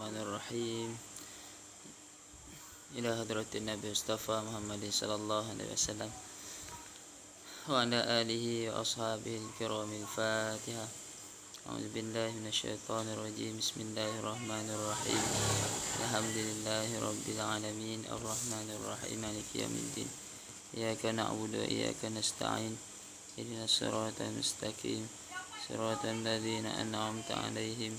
Bismillahirrahmanirrahim. Ila hadratin Nabi Mustafa Muhammad sallallahu alaihi wasallam wa ala alihi wa ashabihi al-kiramil Fatiha. A'udzu billahi minasyaitonir rajim. Bismillahirrahmanirrahim. Alhamdulillahi rabbil alamin arrahmanir rahim maliki yaumiddin. Iyyaka na'budu wa iyyaka nasta'in. Ihdinas siratal mustaqim. Siratal ladzina an'amta 'alaihim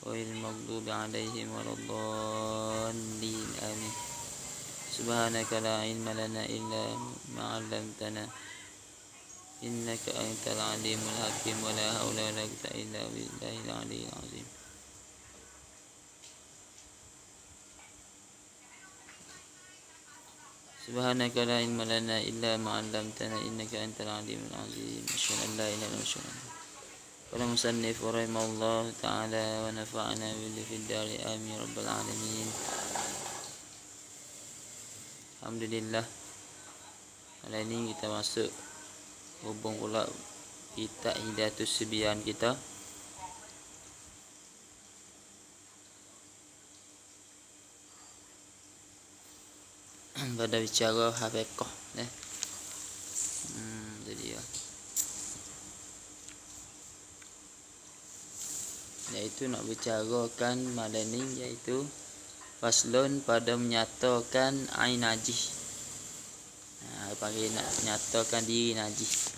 ghairil maghdubi 'alaihim waladdallin. Amin. Subhanaka la ilma lana illa ma 'allamtana innaka antal alimul hakim wa la haula wa la quwwata illa billahil aliyyil azim. Subhanaka la ilma lana illa ma 'allamtana innaka antal alimul azim. Asyhadu an la ilaha illallah. Qala musannif rahimahullah ta'ala wa nafa'ana bihi fid dari amin rabbal alamin. Alhamdulillah. Hari ini kita masuk hubung pula kitab Hidayatus Sibyan kita. Pada bicara hafiqah jadi ya. Iaitu nak bicarakan malam ni iaitu faslun pada menyatakan ain najis. Panggil nak nyatakan diri najis.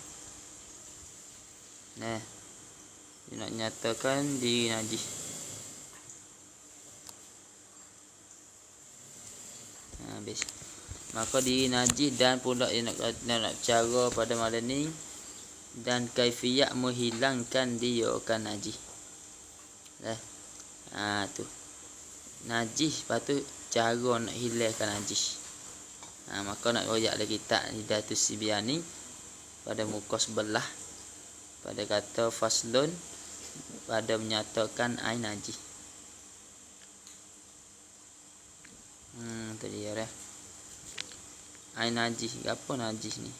Nak nyatakan diri najis. Habis. Maka diri najis dan pula nak cara pada malam ni dan kaifiyat menghilangkan dia akan najis. Tu. Najis patut cara nak hilangkan najis. Maka nak royak lagi kitab Hidayatus Sibyan ni pada muka sebelah pada kata faslun pada menyatakan ain najis. Tadi ya dah. Ain najis, apa najis ni?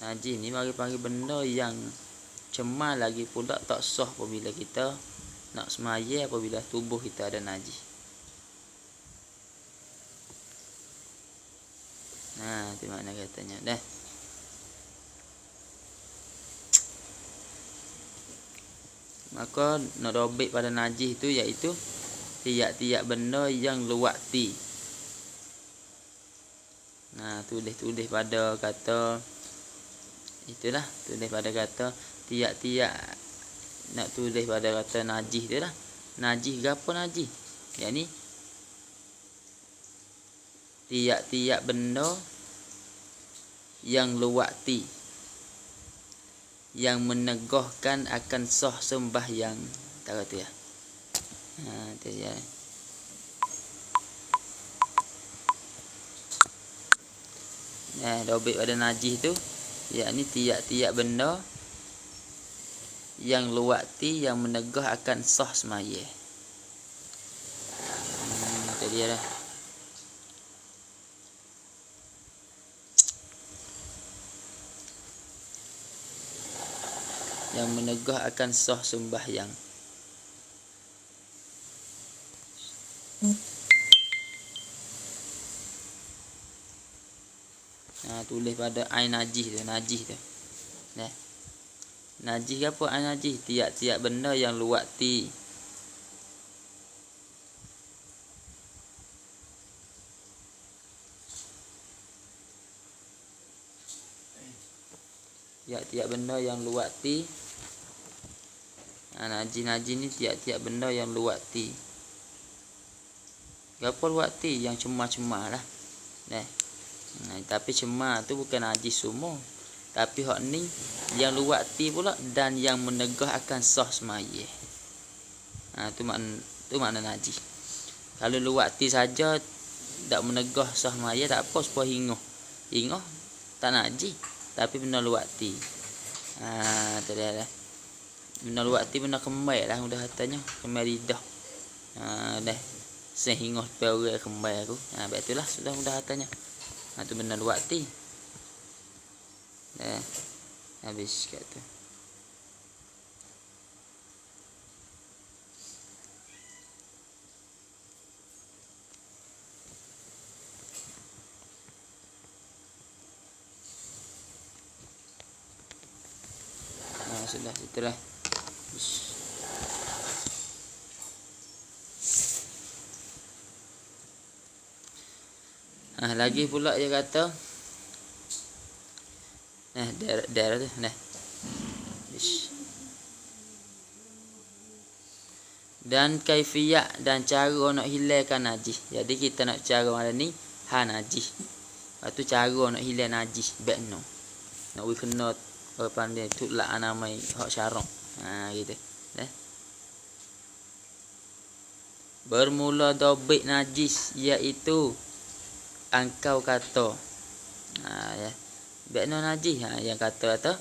Najis ni panggil benda yang cemar lagi pula tak sah apabila kita nak semaya apabila tubuh kita ada najis. Itu makna katanya dah. Maka nak robek pada najis itu iaitu tiap-tiap benda yang luwakti. Tulis pada kata itulah, tulis pada kata tiap-tiap nak tulis pada kata najis dia lah. Najis gapo najis? Yakni tiap-tiap benda yang luwakti yang menegahkan akan sah sembahyang. Tak kata ya. Itu ya. Dobek pada najis tu yakni tiap-tiap benda yang luwakti yang menegah akan sah semaya. Itu dia dah. Yang menegah akan sah sembahyang. Tulis pada ain najis tu, Najis apa ain najis? Tiap-tiap benda yang luwakti. Tiap-tiap benda yang luwakti. Najis ni tiap-tiap benda yang luwakti. Apa luwakti? Yang cemar-cemar lah. Tapi cemar tu bukan najis semua. Tapi hak ni yang luwakti pula dan yang menegah akan sah semaya. Tu makna najis. Kalau luwakti saja tak menegah sah semaya tak apa, supaya hinguh. Hinguh tak najis, tapi benda luwakti. Tadi dah. Benda luwakti benda kembai lah mudah katanya, kembai lidah. Dah. Sehinguh pergi kembai aku. Betulah sudah mudah katanya. Tu benda luwakti. Habis kat tu. sudah itulah. Lagi pula dia kata daerah tu dan kaifiyat dan cara nak hilangkan najis. Jadi kita nak cara mana ni najis. Lepas tu cara nak hilang najis baik no. Nak we kena apa pandai tu lah namai hak syarak. Gitu. Bermula dobit najis iaitu engkau kata ya baik no najis yang kata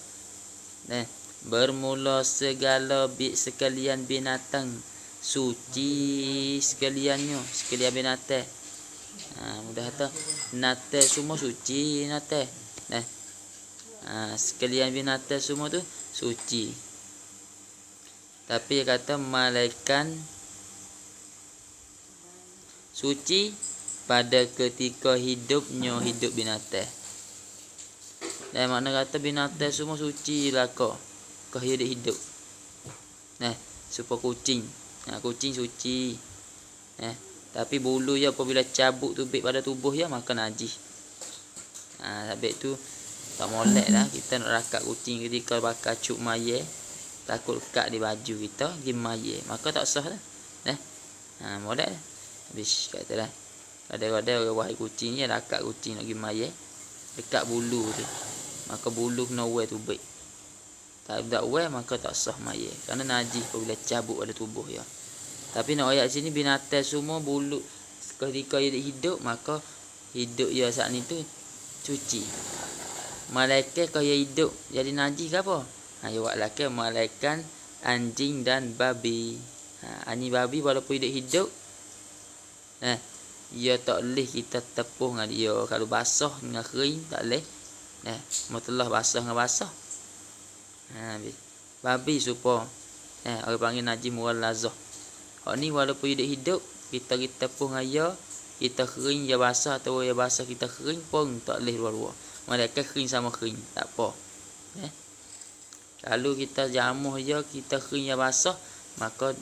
bermula segala sekalian binatang suci sekalian binatang. Mudah kata nate semua suci nate. Sekalian binatang semua tu suci. Tapi dia kata malaikat suci pada ketika hidup binatang. Dan makna kata binatang semua suci lah kau hidup. Supaya kucing. Kucing suci. Tapi bulu je apabila cabut tubik pada tubuh ya maka najis. Habis tu tak molek dah kita nak rakat kucing ketika bakar cuk mayat, takut lekat di baju kita pergi mayat, maka tak sah dah. Molek dah. Habis katalah. Kadang-kadang orang wahai kucing ni rakat kucing nak pergi mayat dekat bulu tu. Maka bulu kena wear tubik. Tak wear maka tak sah mayat kerana najis apabila cabut pada tubuh ya. Tapi nak ayat sini binatang semua bulu ketika dia hidup maka hidup dia saat ni tu suci. Malaikat kalau dia hidup jadi najis ke apa? Dia buat laki malaikat anjing dan babi. Anjing babi walaupun hidup dia tak boleh kita tepuh dengan dia. Kalau basah dengan kering tak boleh. Mutlak basah dengan basah. Babi supaya orang panggil najis mughallazah. Hak ni walaupun hidup kita tepuh dengan dia, kita kering dia basah atau dia basah kita kering pun tak boleh luar-luar. Malaikat kering sama kering tak apa. Kalau kita jamuh dia kita kering dia basah maka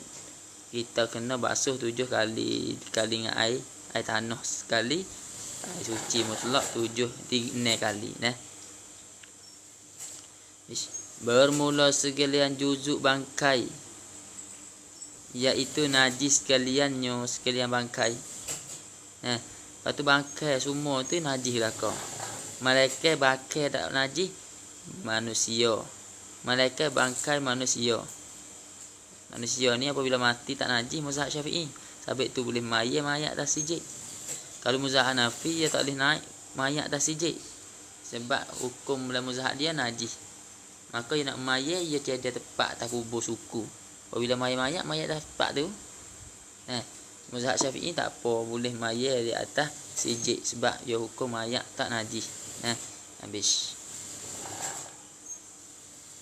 kita kena basuh 7 kali dengan air tanah sekali. Suci mutlak 6 kali. Bermula sekalian juzuk bangkai iaitu najis sekalian bangkai. Lepas tu bangkai semua tu najis lah kau. Malaikat bangkai tak najis manusia. Malaikat bangkai manusia. Manusia ni apabila mati tak najis mazhab Syafi'i. Sebab tu boleh mayat atas sijil. Kalau mazhab Hanafi dia tak boleh naik mayat atas sijil. Sebab hukum dalam mazhab dia najis. Maka dia nak mayat dia tiada tempat atas kubur suku. Apabila mayat atas tempat tu. Mazhab Syafi'i tak apa boleh mayat di atas sijil sebab dia hukum mayat tak najis. Habis.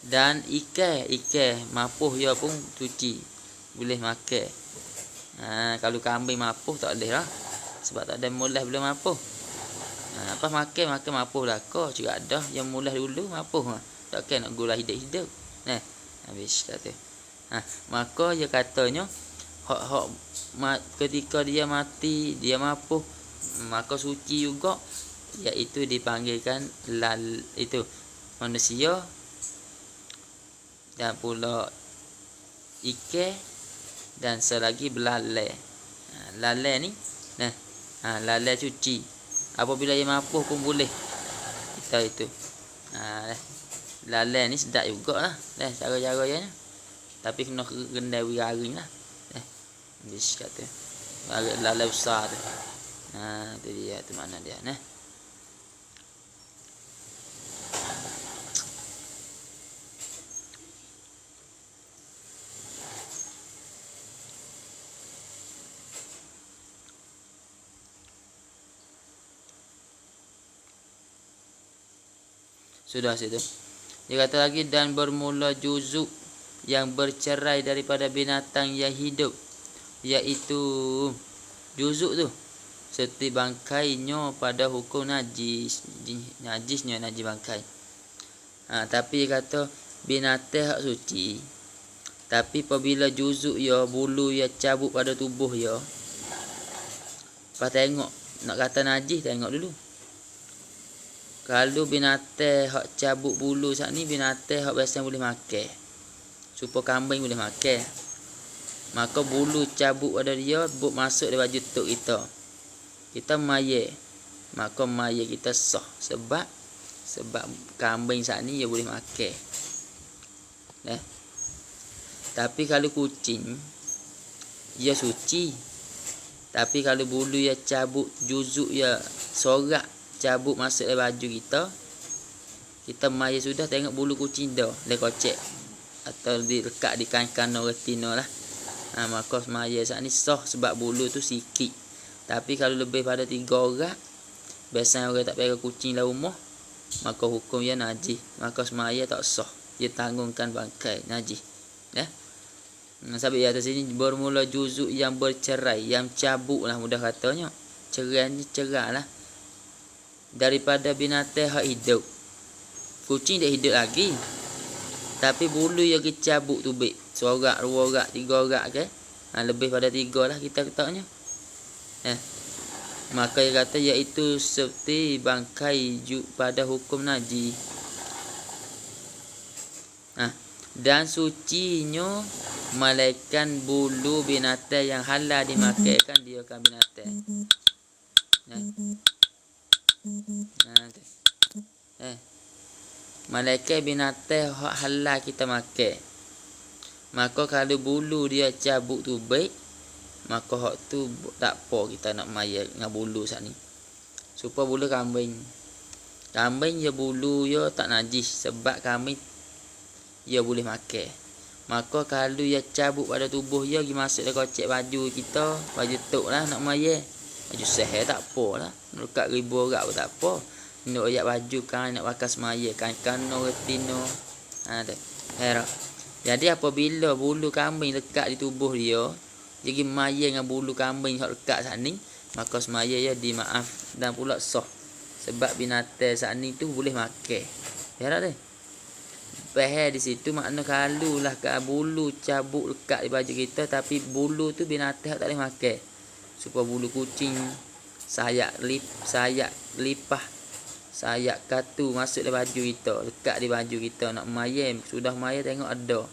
Dan ikan mapuh dia pun cuci boleh makan. Kalau kambing mapuh tak boleh lah sebab tak ada mulah belum mapuh. Apa makan mapuh lah kau juga ada yang mulah dulu mapuh takkan nak gula hidup. Habis kata. Maka dia katanya hak ketika dia mati dia mapuh maka suci juga iaitu dipanggilkan itu manusia dan pula ikan dan selagi belalai. Lalai ni lalai cuci. Apabila dia mapuh pun boleh. Kita itu. Lalai ni sedap jugalah. Cara-cara dia. Tapi kena rendai garing lah. Habis kata. Lalai besar tu. Tu dia tu mana dia. Sudah situ. Dia kata lagi dan bermula juzuk yang bercerai daripada binatang yang hidup iaitu juzuk tu seperti bangkainya pada hukum najisnya najis bangkai. Tapi dia kata binatang hak suci. Tapi apabila juzuk ya, bulu ya cabut pada tubuh ya, pas tengok nak kata najis, tengok dulu. Kalau binatang hak cabut bulu sat ni binatang hak biasa boleh makan. Supaya kambing boleh makan. Maka bulu cabut pada dia masuk di baju tok kita. Kita mayat. Maka mayat kita sah sebab kambing sat ni dia boleh makan. Tapi kalau kucing dia suci. Tapi kalau bulu dia cabut juzuk dia sorak cabut masuk dalam baju kita mayat sudah tengok bulu kucing dah lekocek atau dilekat di kain-kain retina lah. Maka mayat saat ni sah sebab bulu tu sikit. Tapi kalau lebih pada 3 orang, biasanya orang tak pegang kucing dalam rumah, maka hukum dia najis. Maka mayat tak sah, dia tanggungkan bangkai najis. Sampai atas sini bermula juzuk yang bercerai, yang cabut lah mudah katanya. Cerai ni cerai lah. Daripada binatang hak hidup. Kucing dah hidup lagi. Tapi bulu yang cabut tu baik. Seorang, 2 orang, 3 orang ke. Lebih pada 3 lah kita katakannya. Maka dia kata iaitu seperti bangkai pada hukum najis. Dan sucinya malaikan bulu binatang yang halal dimakankan dia kan binatang. Malaikat binatang halal kita makan. Maka kalau bulu dia cabut tu baik, maka hak tu tak apa kita nak mayat dengan bulu sat ni. Supaya bulu kambing. Kambing dia bulu dia tak najis sebab kambing dia boleh makan. Maka kalau dia cabut pada tubuh dia pergi masuk dalam kocek baju kita, baju tok lah nak mayat. Baju seher tak apa lah. Dekat 1000 orang pun tak apa. Nak ayat baju kan nak pakai semaya kan retina. Herak. Jadi apabila bulu kambing lekat di tubuh dia, jadi maya dengan bulu kambing hak lekat sat ni, maka semaya dia dimaaf dan pula sah. Sebab binatang sat ni tu boleh makan. Herak tu. Pahal di situ makna kalulah ke bulu cabut lekat di baju kita, tapi bulu tu binatang tak boleh makan. Supaya bulu kucing, sayap lipah, sayap katu masuk di baju kita, lekat di baju kita nak mayat, sudah mayat tengok ada.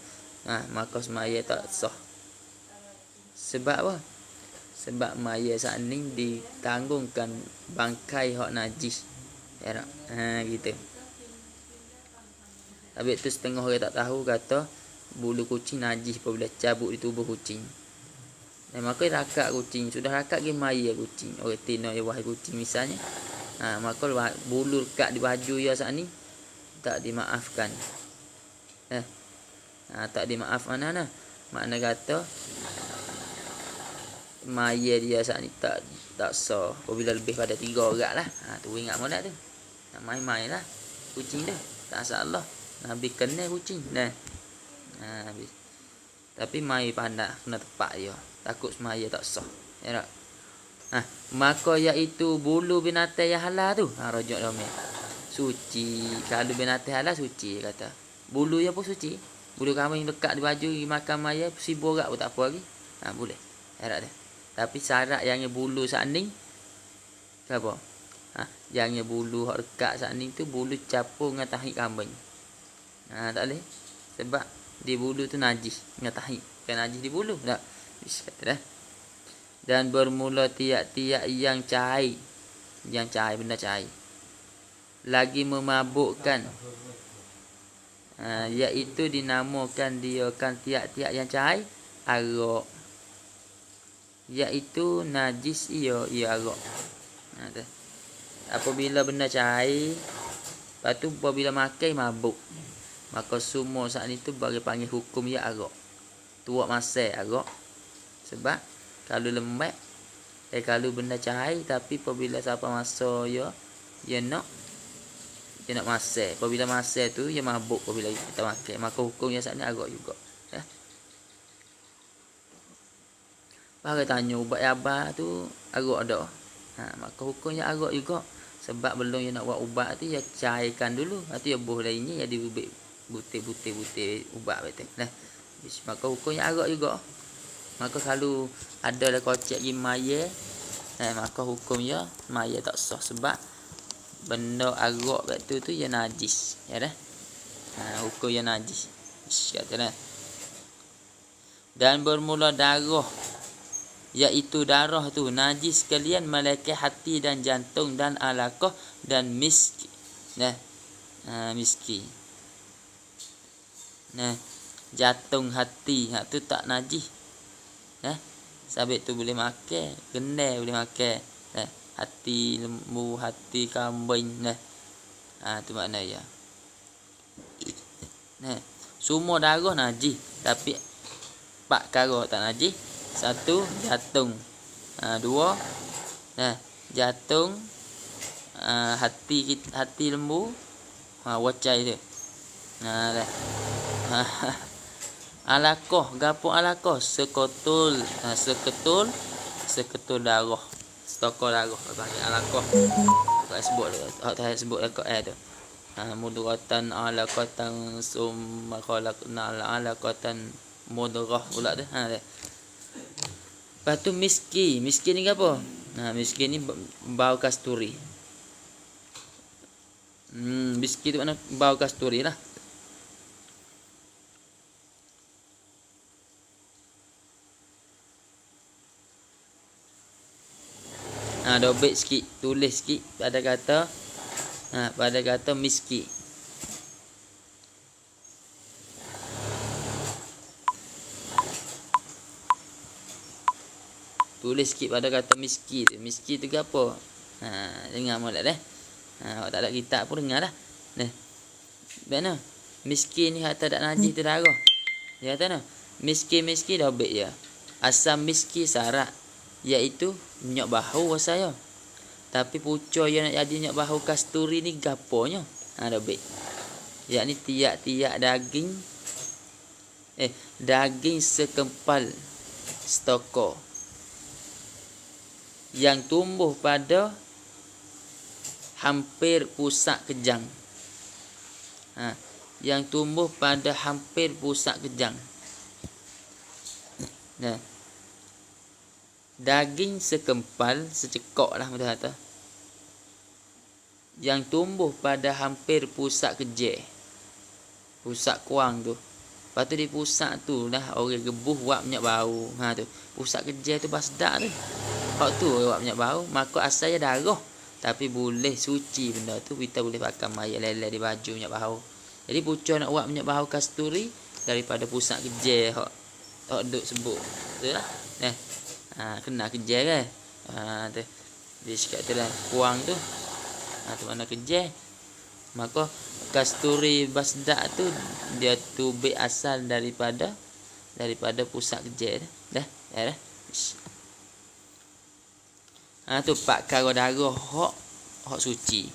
Maka mayat tak sah. Sebab apa? Sebab mayat saat ni ditanggungkan bangkai hak najis. Herak. Gitu. Habis tu setengah orang tak tahu kata bulu kucing najis apabila cabut di tubuh kucing. Dan maka rakat kucing, sudah rakat ke maya kucing, orang tina ya wahai kucing misalnya. Maka bulu lekat di baju dia saat ni tak dimaafkan. Tak dimaafkan mana? Makna kata maya dia saat ni tak sah apabila lebih pada 3 orang lah. Tu ingat molek tu. Nak main-main lah kucing dah. Tak salah. Nabi kena kucing habis. Tapi mai pandai kena tepat dia. Takut semaya tak sah. Ya tak? Maka iaitu bulu binatang yang halal tu. Rojak dia suci. Kalau binatang halal suci kata. Bulu dia pun suci. Bulu kambing lekat di baju makan maya siborak pun tak apa lagi. Boleh. Ya tak? Tapi syarat yang bulu saat ni apa? Yang bulu hak lekat saat ni tu bulu capur dengan tahi kambing. Tak boleh. Sebab di bulu tu najis dengan tahi. Bukan najis di bulu. Tak. Kata dah. Dan bermula tiap-tiap yang cair. Yang cair, benda cair. Lagi memabukkan. Iaitu dinamakan dia kan tiap-tiap yang cair. Arak. Iaitu najis ia arak. Apabila benda cair. Lepas tu apabila makan mabuk. Maka semua saat ni tu bagi panggil hukum ya arak. Tuak masai arak. Sebab kalau lembab, kalau benda cair tapi apabila siapa masa dia nak masai. Apabila masai tu dia mabuk apabila kita makan. Maka hukumnya saat ni arak juga. Bagai tanya ubat yaba tu arak ada. Maka hukumnya arak juga. Sebab belum dia nak buat ubat tu dia cairkan dulu. Lepas tu dia buh lainnya dia diubik butir ubat betul. Nah, maka hukumnya agak juga. Maka kalau ada lah kocek gi mayat, maka hukumnya mayat tak sah sebab benda agak betul tu ya najis, ya dah. Hukum yang najis. Kata dan bermula darah, iaitu darah tu najis sekalian melekat hati dan jantung dan alaqah dan miski. Miski. Jantung hati tu tak najis. Sabit tu boleh makan, gendai boleh makan. Hati lembu, hati kambing. Tu makna ya. Semua darah najis, tapi 4 perkara tak najis. 1, jantung. 2, jantung, hati lembu, wacai tu. Alaqah, gapo alaqah? Seketul darah. Stokol darah panggil alaqah. Tak sebut dekat tu. Mudratan alaqatan summa khalaqna alaqatan mudrah pula tu. Lepas tu miski. Miski ni apa? Miski ni bau kasturi. Miski tu mana bau kasturi lah. Dobit sikit, tulis sikit pada kata miski. Tulis sikit pada kata miski tu. Miski tu apa? Dengar molek dah. Awak tak ada kitab pun dengar dah. Mana? Miski ni kata tak najis tu darah. Dia kata miski dobit je. Asam miski syarat, iaitu minyak bau saya. Tapi pucuk yang nak jadi minyak bau kasturi ni gaponya? Dobit. Yakni tiap-tiap daging sekempal stoko yang tumbuh pada hampir pusat kejang. Yang tumbuh pada hampir pusat kejang. Daging sekempal, secekok lah betul kata. Yang tumbuh pada hampir pusat kejang. Pusat kuang tu. Lepas tu di pusat tu dah orang gebuh buat minyak bau. Tu. Pusat kejang tu basdak tu. Hak tu orang buat minyak bau. Maka asalnya darah. Tapi boleh suci benda tu. Kita boleh pakai mayat lele di baju minyak bau. Jadi pucuk nak buat minyak bau kasturi daripada pusat kejang. Hak duk sebut. Betul lah. Kena kejang kan. Tu. Dia cakap tu lah. Kuang tu. Tu mana kejang. Maka kasturi basdak tu dia tubik asal daripada pusat kejang. Dah. Tu 4 perkara darah hak suci.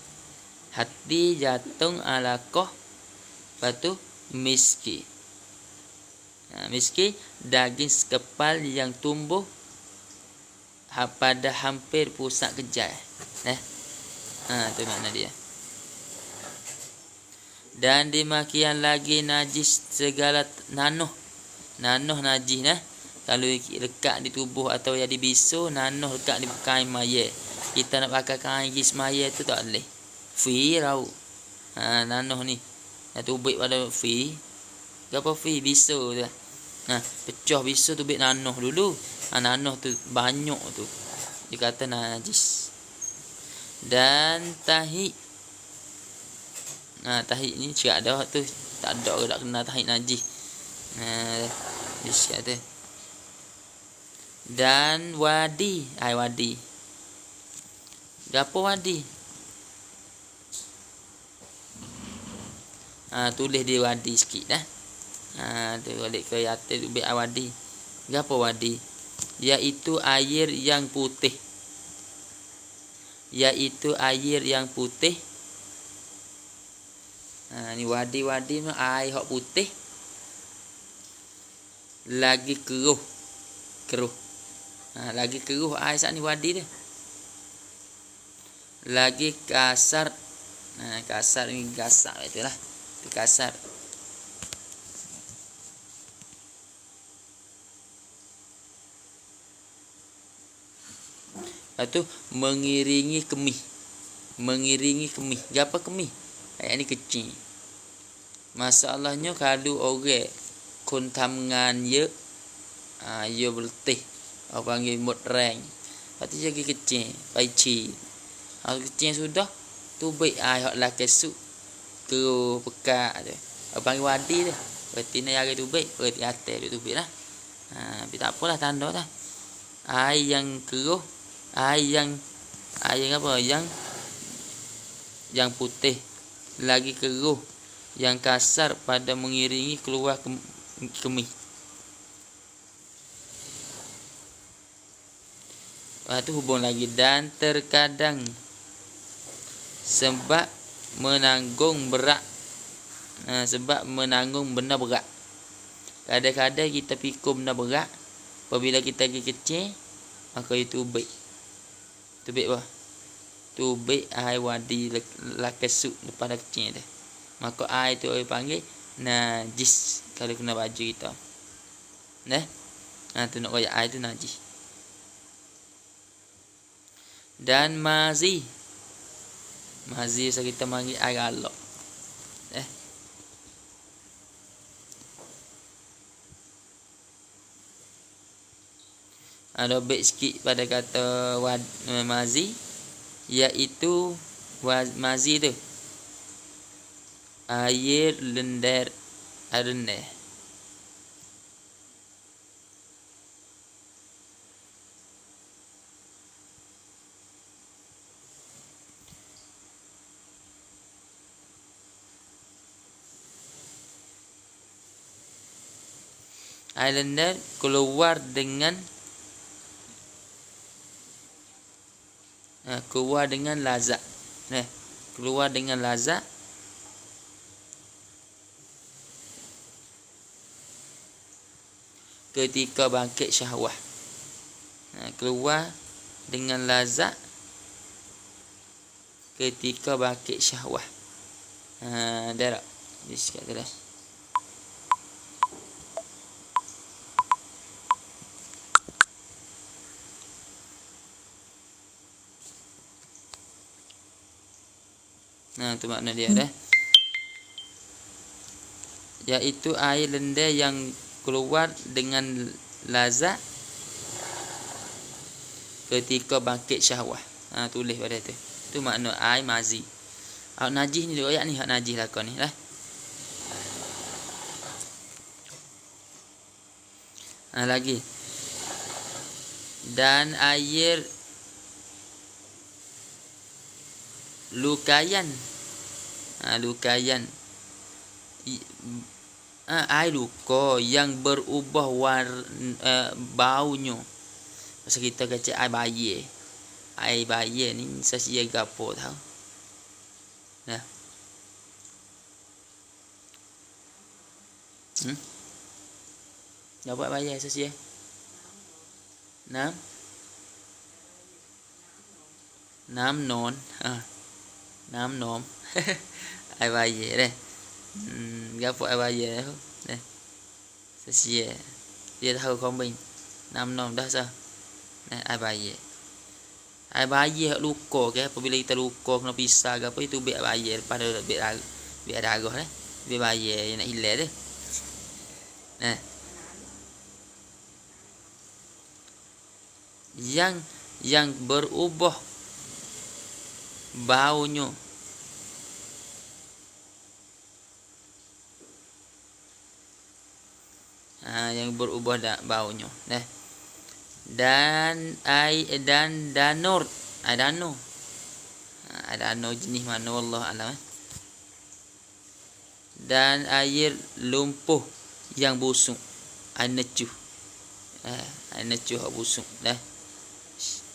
Hati, jantung, alaqah. Lepas tu miski. Miski daging sekepal yang tumbuh pada hampir pusat kejang. Tu makna dia. Dan demikian lagi najis segala nanuh. Nanuh najis Kalau lekat di tubuh atau jadi bisu, nanuh lekat di kain mayat. Kita nak pakai kain gis mayat tu tak boleh. Fi rau. Nanuh ni. Tubik pada fi. Apa fi bisu tu. Pecah bisu tubik nanuh dulu. Nanuh tu banyak tu. Dia kata najis. Dan tahi. Tahi ni cakap dah tu. Tak ada orang tak kena tahi najis. Dia cakap tu. Dan wadi. Wadi. Apa wadi? Tulis di wadi sikit dah. Tu balik ke atas tu biar wadi. Apa wadi? Iaitu air yang putih. Ni wadi-wadi ni air hak putih. Lagi keruh. Lagi keruh air saat ni wadi dia. Lagi kasar. Kasar ni gasak itulah. Kasar. Lepas tu mengiringi kemih. Mengiringi kemih. Gapo kemih? Ayat ni kecil. Masalahnya kalau orang kontamngan ye, ye beletih. Orang panggil mutrang. Lepas tu jadi kecil, paici. Kalau kecil sudah, tu baik hak lah kesuk ke pekat tu. Orang panggil wadi tu. Berarti ni hari tu baik, berarti atas tu baik lah. Tapi tak apalah tanda dah. Air yang keruh, air apa? Yang putih lagi keruh, yang kasar pada mengiringi keluar kemih. Lepas tu hubung lagi dan terkadang sebab menanggung berat. Sebab menanggung benda berat. Kadang-kadang kita pikul benda berat. Apabila kita lagi kecil, maka itu baik. Itu baik apa? Tu baik air wadi lakesuk lepas dah kecil dah. Maka air tu orang panggil najis kalau kena baju kita. Tu nak kaya air tu najis. Dan mazi. Mazi so kita panggil air galak. Ada baik sikit pada kata mazi, iaitu mazi tu air lendir rendah. Air lendir keluar dengan lazat. Keluar dengan lazat ketika bangkit syahwah. Keluar dengan lazat ketika bangkit syahwah. Dah tak? Di sekat tu dah. Tu makna dia dah. Iaitu air lendir yang keluar dengan lazat ketika bangkit syahwah. Tulis pada tu. Tu makna air mazi. Hak najis ni ayat ni hak najis lah kau ni lah. Lagi. Dan air lukayan. Lukayan. Air luka yang berubah baunya. Masa kita kata air bayi. Air bayi ni sesia gapo tahu. Gapo air bayi sesia? Nam non. Nam nom. Air bayi dah. Gapo air bayi tu. Sesia. Dia tahu kombin. Nam nom dah sah. Air bayi. Air bayi hak luka ke apabila kita luka kena pisah ke apa itu biar bayi pada biar darah dah. Biar bayi yang nak hilang dah. Yang berubah baunya. Yang berubah baunya. Dan danur. Danur jenis mana wallah alam. Dan air lumpuh yang busuk. Air necuh. Air necuh hak busuk dah.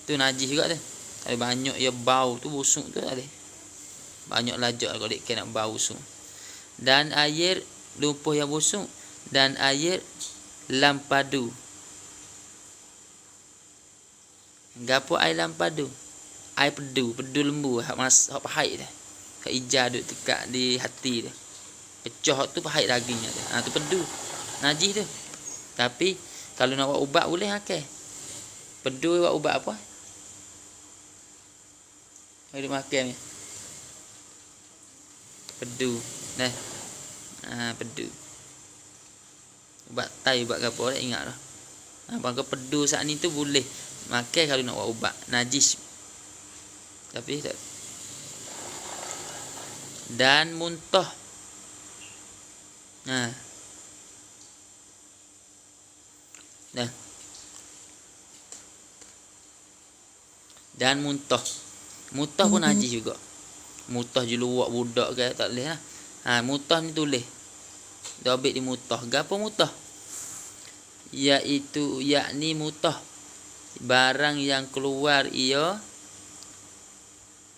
Tu najis juga tu. Ada banyak ya bau tu busuk tu ada. Banyak lajak kalau dia nak bau busuk. Dan air lumpuh yang busuk dan air lampadu. Gapo air lampadu? Air pedu lembu hak pahit dah. Hak hijau duk tekak di hati dia. Pecah tu pahit dagingnya tu. Tu pedu. Najis tu. Tapi kalau nak buat ubat boleh pakai. Pedu buat ubat apa? Ada makan ni. Pedu. Nah. Pedu. Ubat tai ubat gapo dah ingat dah. Bangka pedu saat ni tu boleh makan kalau nak buat ubat najis. Tapi tak. Dan muntah. Nah. Dan muntah. Muntah pun najis juga. Muntah je luak budak ke tak boleh lah. Muntah ni tulis. Dia ambil di muntah. Gapo muntah? Iaitu yakni muntah. Barang yang keluar ia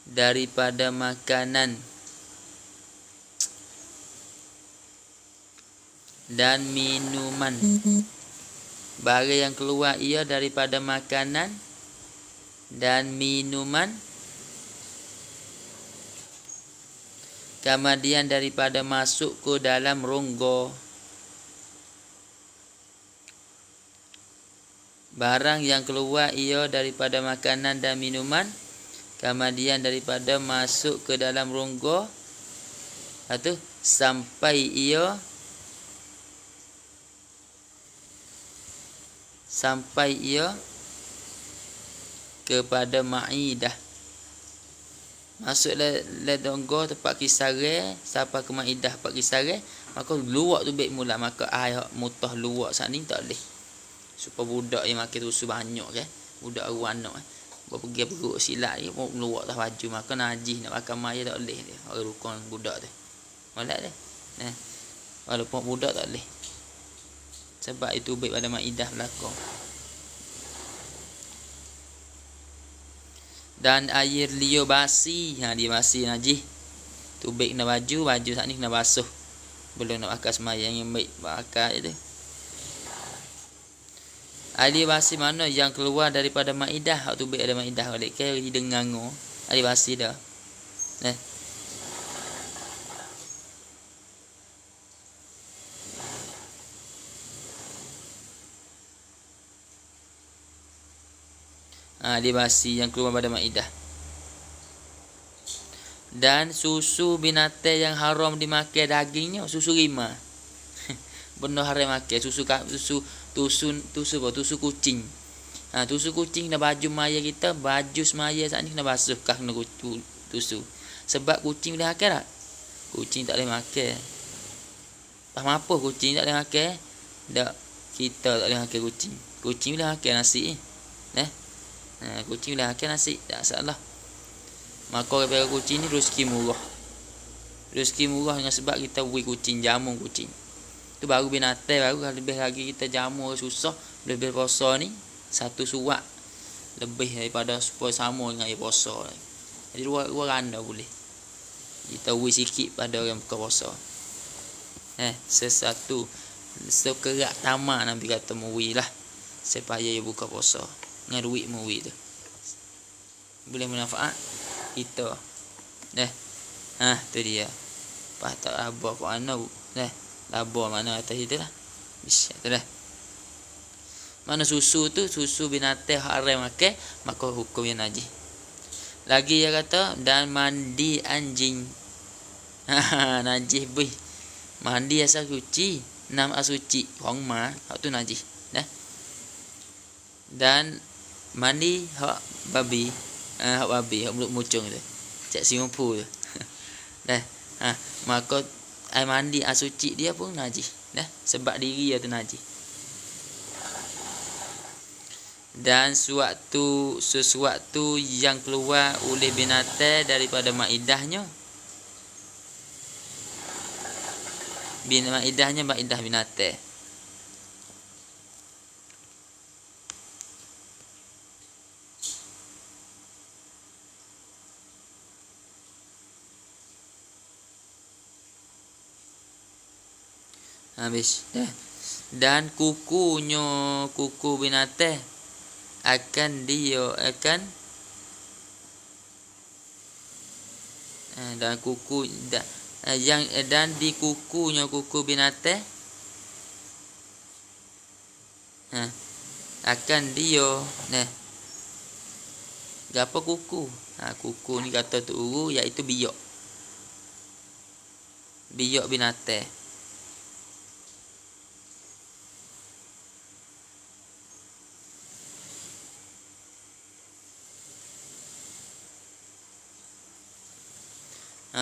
daripada makanan dan minuman. Barang yang keluar ia daripada makanan dan minuman, kemudian daripada masuk ke dalam rongga. Barang yang keluar ia daripada makanan dan minuman, kemudian daripada masuk ke dalam rongga, atau sampai ia kepada ma'idah. Masuklah rongga tempat kisare sampai ke ma'idah tempat kisare, maka luak tu baik mula, maka air mutah luak saat ni tak boleh. Supaya budak yang makan susu banyak kan, budak anak pergi perut silap ni mau luak tak baju, maka najis nak makan mai tak boleh dia. Orang rukun budak tu. Molek dia. Nah. Walaupun budak tak boleh. Sebab itu baik pada ma'idah belakang. Dan air liur basi, dia basi najis. Tu baik kena baju saat ni kena basuh. Belum nak pakai sembahyang yang baik pakai je. Air basi mana yang keluar daripada ma'idah, hak tu baik ada ma'idah balik ke dengar ngo. Air basi dah. Air basi yang keluar pada ma'idah. Dan susu binatang yang haram dimakan dagingnya, susu rimah. Benda haram makan, susu kucing. Tusu kucing kena baju maya kita, baju semaya saat ni kena basuh kah kena tusu. Sebab kucing boleh makan tak? Kucing tak boleh makan. Faham apa kucing tak boleh makan? Tak, kita tak boleh makan kucing. Kucing boleh makan nasi. Kucing boleh makan nasi, tak salah. Maka daripada kucing ni rezeki murah. Rezeki murah dengan sebab kita beri kucing, jamu kucing. Tu baru binatang baru, lebih lagi kita jamu susah. Lebih puasa ni satu suap lebih daripada supaya sama dengan air puasa. Jadi dua randa boleh. Kita beri sikit pada orang buka puasa. Sesuatu sekerak tamak Nabi kata muwi lah supaya dia buka puasa. Dengan duit muwi tu boleh manfaat kita. Tu dia. Patut abah kau ana. Labor mana atas itu lah. Bisa tu dah. Mana susu tu, susu binatang haram makan, maka hukumnya najis. Lagi dia kata dan mandi anjing. Najis bih. Mandi asal suci, nam asuci, hong ma, hak tu najis. Dan mandi hak babi, hak mulut mucung tu. Cak simpu tu. Maka air mandi asuci dia pun najis. Sebab diri dia tu najis. Dan sesuatu yang keluar oleh binatang daripada maidahnya. Maidah binatang. Habis dan kuku binatang dan kuku dan di kukunya kuku binatang akan dia Gapo kuku? Kuku ni kata tu uru iaitu biok. Biok binatang.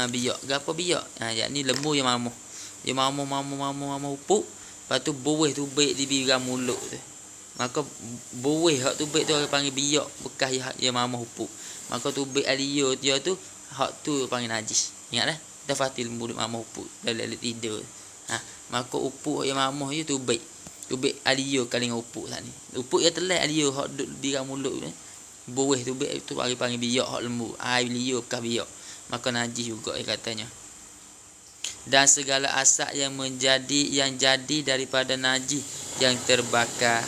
Biok. Gapo biok? Yakni lembu yang mamuh. Dia mamuh upuk. Lepas tu buih tu baik di bidang mulut tu. Maka buih hak tu baik tu orang panggil biok bekas yang mamuh upuk. Maka tu baik alio dia tu hak tu panggil najis. Ingat dah? Dah fatil lembu mamuh upuk dalam tidur. Maka upuk yang mamuh je tu baik. Tu baik alio kali dengan upuk sat ni. Upuk yang telah alio hak duduk di bidang mulut tu. Buih tu baik tu panggil biok hak lembu. Air liur bekas biok. Maka najis juga katanya. Dan segala asap yang jadi daripada najis yang terbakar.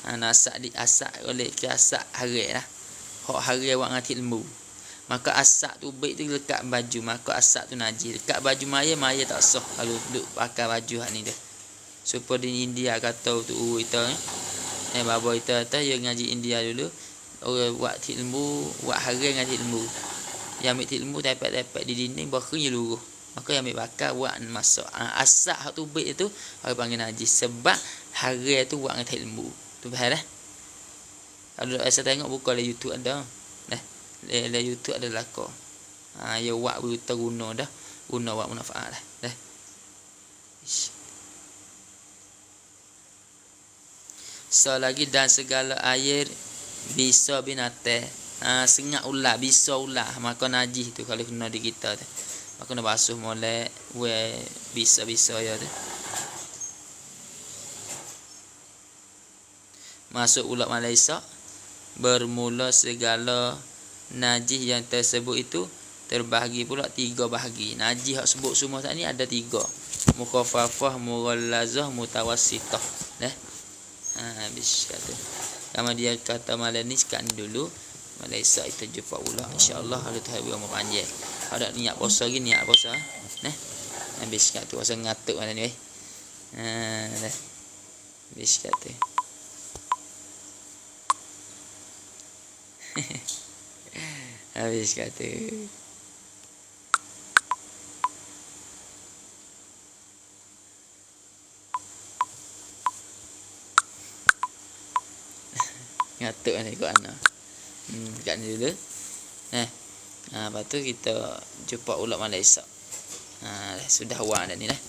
Asap oleh ke asap harai lah. Hak harai awak ngati lembu. Maka asap tu baik tu lekat baju, maka asap tu najis. Lekat baju maya tak sah kalau duk pakai baju hak ni dah. Supaya di India kata tu kita baba kita yang ngaji India dulu, orang buat tik lembu, buat harai ngaji lembu. Yang ambil tik lembu tapak-tapak di dinding bakanya luruh. Maka yang ambil bakar buat masak. Asap hak tu baik tu orang panggil najis sebab harai tu buat dengan tik lembu. Tu faham dah? Kalau saya tengok buka di YouTube ada. Di YouTube ada lakar. Ya buat berita guna dah. Guna buat manfaat dah. So lagi dan segala air bisa binatang. Sengat ular, bisa ular. Maka najis tu kalau kena di kita tu. Maka kena basuh molek, bisa ya tu. Masuk ulat Malaysia, bermula segala najis yang tersebut itu terbahagi pula 3 bahagi. Najis hak sebut semua tadi ada 3. Mukhaffafah, mughallazah, mutawassithah. Habis kata. Kama dia kata malam ni sekat ni dulu. Malaysia kita jumpa pula insya-Allah hari tu hari umur panjang. Ada niat puasa lagi niat puasa. Habis kat tu puasa ngatuk malam ni. Dah. Habis kat tu. Habis kat tu. Ngatuk ni kat ana. Kat ni dulu. Lepas tu kita jumpa ulat Malaysia. Sudah awal dah ni dah.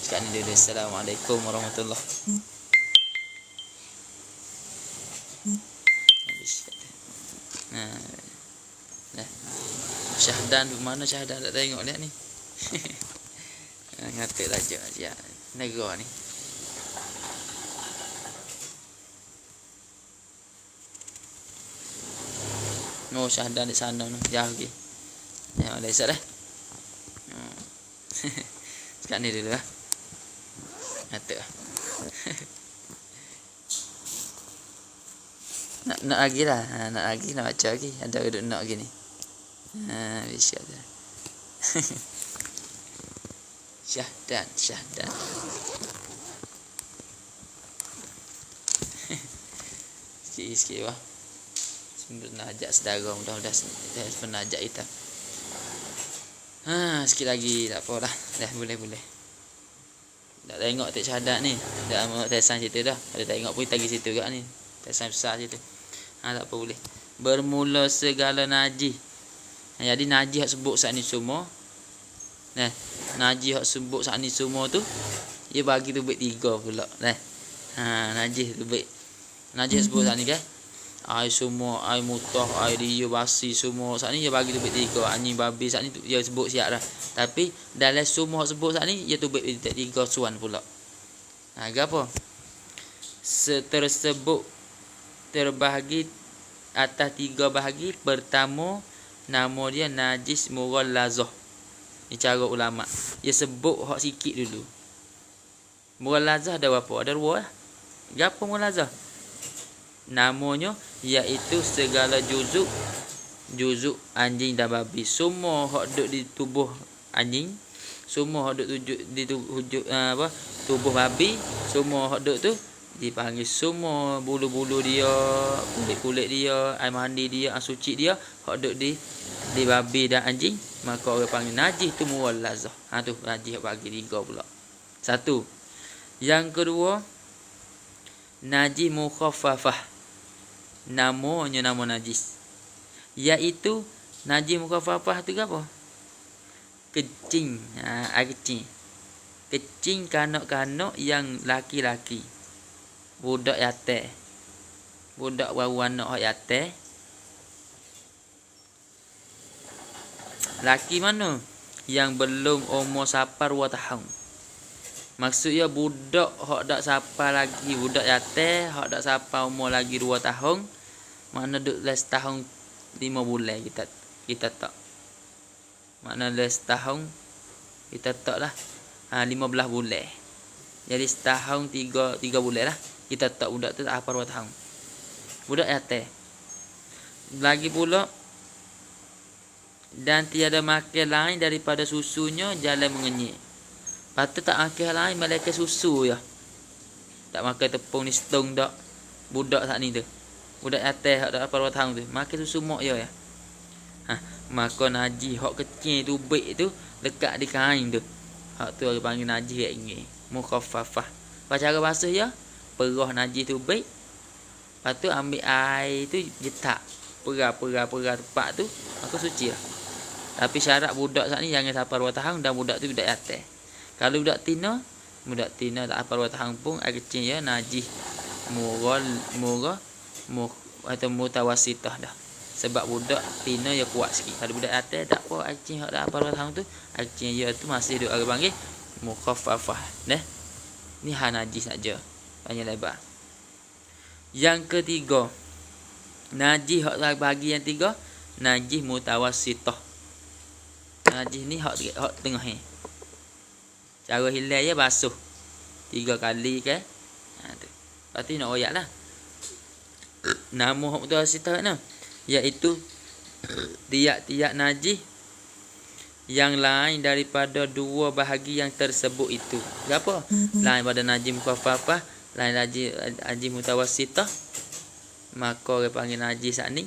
Sekarang ni dulu. Assalamualaikum warahmatullahi. Habis kata. Syahdan mana Syahdan tak tengok lihat ni. Ngatuk saja dia. Negara ni. Syahdan di sana tu. Jauh lagi. Ya, Malaysia dah. Sekarang ni dulu lah. Ngatuk lah. Nak lagi lah. Nak lagi, nak baca lagi. Ada duduk nak lagi ni. Bisa dah. Syahdan. Sikit-sikit lah. Pernah ajak saudara, mudah-mudahan pernah ajak kita. Sikit lagi tak apa dah. Dah boleh. Tak tengok tak syahadat ni. Dah mau tesan situ dah. Ada tengok pun tagi situ gak ni. Tesan besar situ. Tak apa boleh. Bermula segala najis. Jadi najis hak sebut saat ni semua. Najis hak sebut saat ni semua tu dia bagi tu baik 3 pula. Najis tu baik. Najis sebut saat ni kan. Air semua, air mutah, air liur, basi semua saat ni dia bagi tu baik 3. Anjing babi saat ni tu dia sebut siap dah. Tapi dalam semua sebut saat ni dia tu baik 3 suan pula. Apa? Tersebut terbahagi atas 3 bahagi. Pertama nama dia najis mughallazah. Ni cara ulama. Dia sebut hak sikit dulu. Mughallazah ada berapa? Ada 2 lah. Gapo mughallazah? Namanya iaitu segala juzuk anjing dan babi. Semua hak duduk di tubuh anjing, semua hak duduk di tubuh babi, semua hak duduk tu dipanggil semua bulu-bulu dia, kulit-kulit dia, air mandi dia, air suci dia hak duk di babi dan anjing, maka orang panggil najis tu mughallazah. Tu najis hak bagi 3 pula. Satu. Yang kedua, najis mukhaffafah. Namanya nama najis. Iaitu najis mukhaffafah tu apa? Kecing. Air kecing. Kecing kanak-kanak yang laki-laki. Budak yatim. Budak baru anak hak yatim. Laki mana? Yang belum umur sampai 2 tahun. Maksudnya budak hak dak sampai lagi, budak yatim hak dak sampai umur lagi 2 tahun. Mana duk les tahun 5 bulan kita tak. Mana les tahun kita tak lah. 15 bulan. Jadi setahun 3 bulan lah. Kita tak budak tu tak apa 2 tahun. Budak yatim. Lagi pula, dan tiada makan lain daripada susunya jalan mengenyek. Patut tak makan lain malaikat susu ya. Tak makan tepung ni setong dak. Budak saat ni tu. Budak yatim hak dak apa 2 tahun tu. Makan susu mak ya. Maka najis hak kecil tu baik tu lekat di kain tu. Hak tu orang panggil najis kat ini. Mukhaffafah. Cara basuh ya, perah najis tu baik. Lepas tu ambil air tu jetak. Perah tepat tu, maka suci lah. Tapi syarat budak saat ni jangan sampai 2 tahun dan budak tu budak yatim. Kalau budak tina tak apa 2 tahun pun air kecil ya najis murah atau mutawassitah dah. Sebab budak tina ya kuat sikit. Kalau budak yatim tak apa air kecil hak dah apa 2 tahun tu, air kecil ya tu masih duk orang panggil mukhaffafah. Ni hal najis saja. Panjang lebar. Yang ketiga, najis hak bagi yang 3, najis mutawassitah. Najis ni hak tengah ni. Cara hilal ya basuh 3 kali ke. Tu. Berarti nak royak lah. Nama hak mutawassitah ni iaitu tiap-tiap najis yang lain daripada 2 bahagi yang tersebut itu. Apa? Lain pada najis mukhaffafah, lain najis mutawassitah. Maka orang panggil najis saat ni.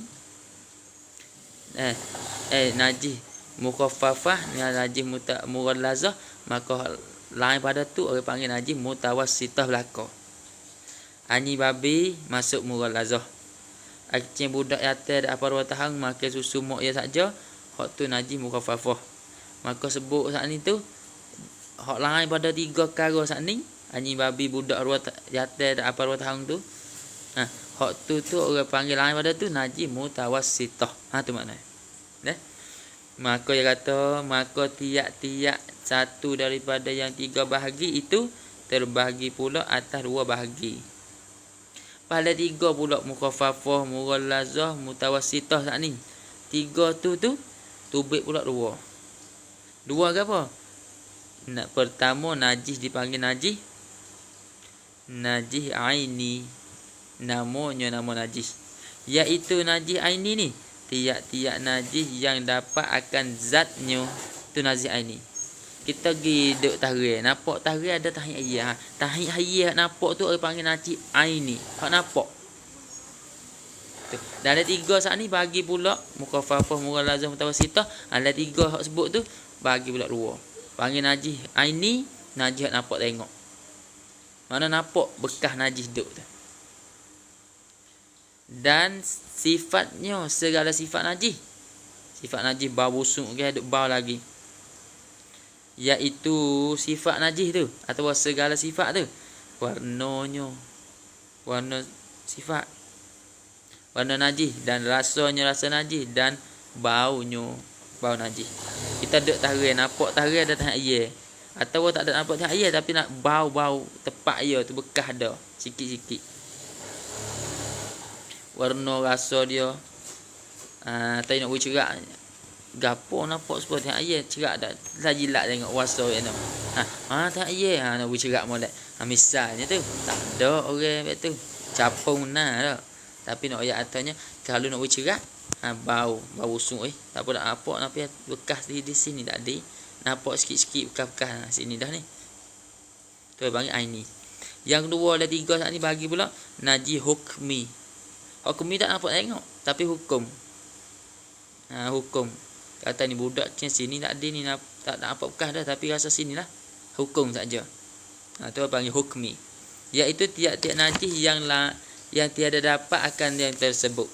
Najis mukhaffafah, najis mughallazah, maka lain pada tu orang panggil najis mutawassitah belaka. Anjing babi masuk mughallazah. Kecil budak yatim dak apa 2 tahun makan susu mak ya saja, hak tu najis mukhaffafah. Maka sebut saat ni tu hak lain pada 3 perkara saat ni, anjing babi budak yatim dak apa 2 tahun tu. Hak tu orang panggil lain pada tu najis mutawassitah. Tu makna. Maka dia kata, maka tiap-tiap satu daripada yang 3 bahagi itu terbahagi pula atas 2 bahagi. Pada 3 pula mukhaffafah, mughallazah, mutawassitah saat ni. 3 tu tubik pula 2. 2 ke apa? Pertama najis dipanggil najis aini. Namanya nama najis. Iaitu najis aini ni, tiap-tiap najis yang dapat akan zatnya tu najis aini. Kita pergi duk tahrir, nampak tahrir ada tahiyat ayah. Tahiyat ayah nampak tu orang panggil najis aini. Hak nampak. Tu. Dan ada 3 saat ni bagi pula mukhaffafah, mughallazah, mutawassitah. Ada 3 hak sebut tu bagi pula 2. Panggil najis aini, najis hak nampak tengok. Mana nampak bekas najis duk tu. Dan sifatnya segala sifat najis. Sifat najis bau busuk ke, duk bau lagi. Iaitu sifat najis tu atau segala sifat tu, warnanya, warna sifat, warna najis, dan rasanya rasa najis, dan baunya bau najis. Kita duk tahrir, nampak tahrir ada tahap air, atau tak ada nampak tahap air tapi nak bau-bau tepat air tu bekas ada sikit-sikit. Warna rasa dia tadi nak buat cerak gapo nampak seperti ayat cerak dah lah jilat tengok wasa dia tu. Tak ayat nak buat cerak molek. Misalnya tu tak ada orang tu capung dah. Tapi nak ayat atanya kalau nak buat cerak bau busuk tak apa nak apa tapi bekas di sini tak ada. Nampak sikit-sikit bekas-bekas sini dah ni. Tu panggil aini. Yang kedua ada 3 saat ni bagi pula najis hukmi. Hukmi tak nampak tengok, tapi hukum. Hukum. Kata ni budak sini tak ada ni, tak nampak bekas dah, tapi rasa sinilah. Hukum saja. Tu panggil hukmi. Iaitu tiap-tiap najis yang tiada dapat akan yang tersebut.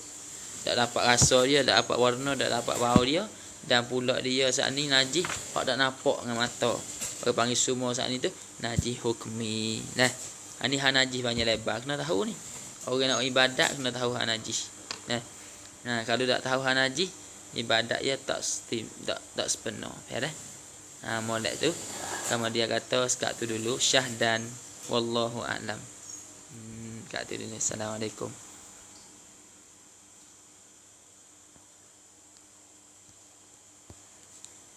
Tak dapat rasa dia, tak dapat warna, tak dapat bau dia, dan pula dia saat ni najis hak tak nampak dengan mata. Orang panggil semua saat ni tu najis hukmi. Nah, ni hak najis banyak lebar, kena tahu ni. Orang nak ibadat kena tahu hak najis. Nah, kalau tak tahu hak najis, ibadat dia tak sepenuh. Ya dah. Molek tu sama dia kata sekat tu dulu syahdan wallahu a'lam. Kat tu dulu. Assalamualaikum.